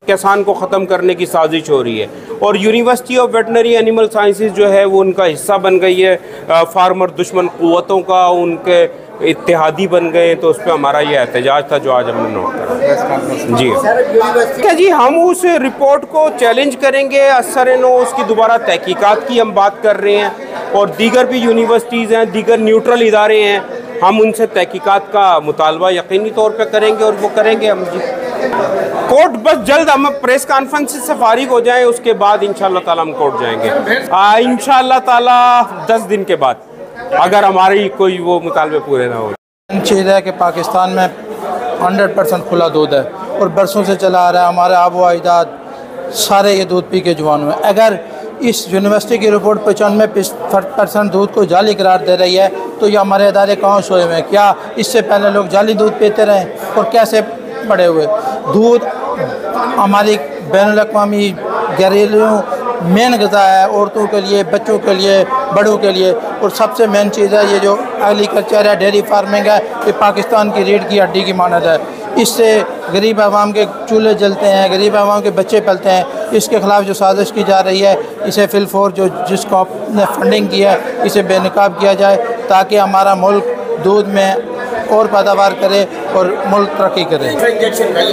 किसान को ख़त्म करने की साजिश हो रही है और university of veterinary animal sciences जो है वो उनका हिस्सा बन गई है। फार्मर दुश्मन क़ुव्वतों का उनके इत्तेहादी बन गए, तो उस पर हमारा ये एहतजाज था जो आज हमने नोट करा। जी क्या जी, हम उस रिपोर्ट को चैलेंज करेंगे। असर नो उसकी दोबारा तहकीकात की हम बात कर रहे हैं और दीगर भी यूनिवर्सिटीज़ हैं, दीगर न्यूट्रल इदारे हैं, हम उनसे तहकीकात का मुतालबा यकीनी तौर पर करेंगे और वो करेंगे हम। जी कोर्ट बस जल्द हम प्रेस कॉन्फ्रेंस से फारिग हो जाएं, उसके बाद इंशाअल्लाह ताला हम कोर्ट जाएंगे। इंशाअल्लाह ताला 10 दिन के बाद, अगर हमारी कोई वो मुतालबे पूरे ना हो। चीज़ है कि पाकिस्तान में 100% खुला दूध है और बरसों से चला आ रहा है। हमारे आबो अजदाद सारे ये दूध पी के जवान हुए। अगर इस यूनिवर्सिटी की रिपोर्ट 95% दूध को जाली करार दे रही है तो ये हमारे इदारे कहाँ सोए हुए हैं? क्या इससे पहले लोग जाली दूध पीते रहे और कैसे बड़े हुए? दूध हमारी बैनुल-अक़वामी घरेलू मेन ग़िज़ा है, औरतों के लिए, बच्चों के लिए, बड़ों के लिए। और सबसे मेन चीज़ है ये जो एग्रीकल्चर है, डेयरी फार्मिंग है, ये पाकिस्तान की रीढ़ की हड्डी की मानद है। इससे गरीब आवाम के चूल्हे जलते हैं, गरीब आवाम के बच्चे पलते हैं। इसके ख़िलाफ़ जो साजिश की जा रही है, इसे फिलफोर जो जिसको आपने फंडिंग की है, इसे बेनकाब किया जाए ताकि हमारा मुल्क दूध में और पैदावार करे और मुल्क तरक्की करे।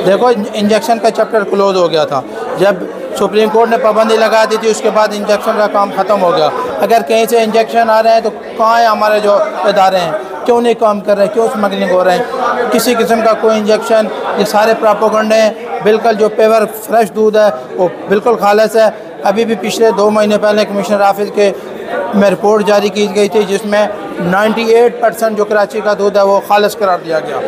देखो, इंजेक्शन का चैप्टर क्लोज हो गया था। जब सुप्रीम कोर्ट ने पाबंदी लगा दी थी उसके बाद इंजेक्शन का काम ख़त्म हो गया। अगर कहीं से इंजेक्शन आ रहे हैं तो कहाँ है हमारे जो इदारे हैं? क्यों नहीं काम कर रहे हैं? क्यों स्मगलिंग हो रहे हैं? किसी किस्म का कोई इंजेक्शन, ये सारे प्रोपेगेंडे हैं। बिल्कुल जो प्योर फ्रेश दूध है वो बिल्कुल खालिस है। अभी भी पिछले 2 महीने पहले कमिश्नर हाफिज़ के में रिपोर्ट जारी की गई थी जिसमें 98% जो कराची का दूध है वो खालिस करार दिया गया।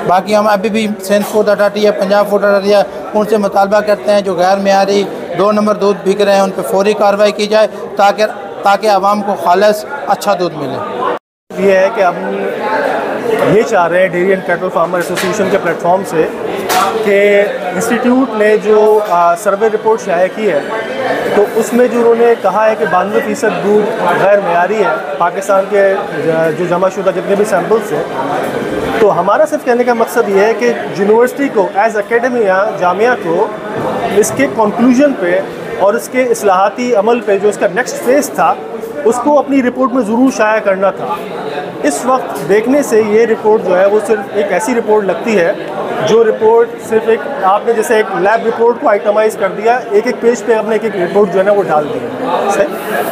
बाकी हम अभी भी सिंध फूड अथॉरिटी है, पंजाब फूड अथॉरिटी है, उनसे मुतालबा करते हैं जो गैर मेयारी 2 नंबर दूध बिक रहे हैं उन पर फौरी कार्रवाई की जाए ताकि आवाम को खालिस अच्छा दूध मिले। ये है कि हम ये चाह रहे हैं dairy and cattle farmer association के प्लेटफॉर्म से कि इंस्टीट्यूट ने जो सर्वे रिपोर्ट शाया की है तो उसमें जो उन्होंने कहा है कि 92% दूध गैर मेयारी है पाकिस्तान के जो जमाशुदा जितने भी सैम्पल्स हैं। तो हमारा सिर्फ कहने का मकसद ये है कि यूनिवर्सिटी को एज अकेडमी या जामिया को इसके कंक्लूजन पे और इसके इस्लाहाती अमल पे जो इसका नेक्स्ट फेज़ था उसको अपनी रिपोर्ट में ज़रूर शाया करना था। इस वक्त देखने से ये रिपोर्ट जो है वो सिर्फ एक ऐसी रिपोर्ट लगती है जो रिपोर्ट सिर्फ एक आपने जैसे एक लैब रिपोर्ट को आइटमाइज़ कर दिया, एक पेज पे आपने एक रिपोर्ट जो है ना वो डाल दी। सही,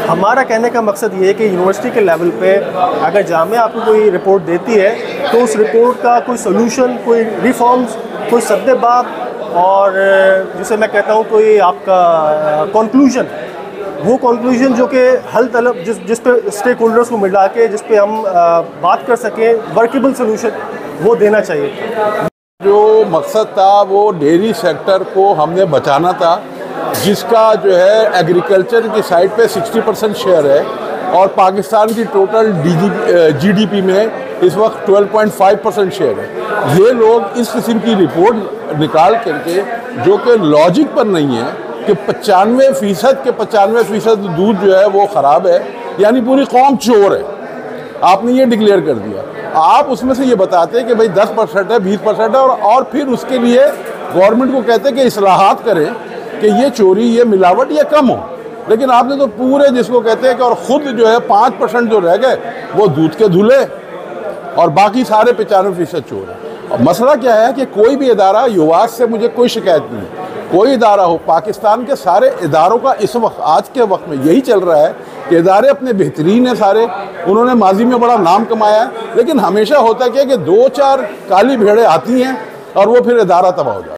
हमारा कहने का मकसद ये है कि यूनिवर्सिटी के लेवल पे अगर जामिया आपको कोई रिपोर्ट देती है तो उस रिपोर्ट का कोई सोल्यूशन, कोई रिफॉर्म्स, कोई सद्देबाब और जिसे मैं कहता हूँ कोई आपका कंक्लूजन, वो कंक्लूजन जो कि हल तलब जिस पे स्टेक होल्डर्स को मिला के जिस पे हम बात कर सकें वर्केबल सोल्यूशन, वो देना चाहिए। जो मकसद था वो डेयरी सेक्टर को हमने बचाना था जिसका जो है एग्रीकल्चर की साइड पे 60% शेयर है और पाकिस्तान की टोटल जीडीपी में इस वक्त 12.5% शेयर है। ये लोग इस किस्म की रिपोर्ट निकाल करके जो कि लॉजिक पर नहीं है कि 95% दूध जो है वो ख़राब है, यानी पूरी कौम चोर है, आपने ये डिक्लेयर कर दिया। आप उसमें से ये बताते हैं कि भाई 10% है, 20% है और फिर उसके लिए गवर्नमेंट को कहते हैं कि इस्लाहात करें कि ये चोरी, ये मिलावट, ये कम हो। लेकिन आपने तो पूरे जिसको कहते हैं कि और ख़ुद जो है 5% जो रह गए वो दूध के धुले और बाकी सारे 95% चोर है। और मसला क्या है कि कोई भी इदारा, युवास से मुझे कोई शिकायत नहीं है, कोई इदारा हो, पाकिस्तान के सारे इदारों का इस वक्त आज के वक्त में यही चल रहा है कि इदारे अपने बेहतरीन हैं सारे, उन्होंने माजी में बड़ा नाम कमाया है, लेकिन हमेशा होता क्या है कि 2-4 काली भेड़ें आती हैं और वो फिर इदारा तबाह हो जाता है।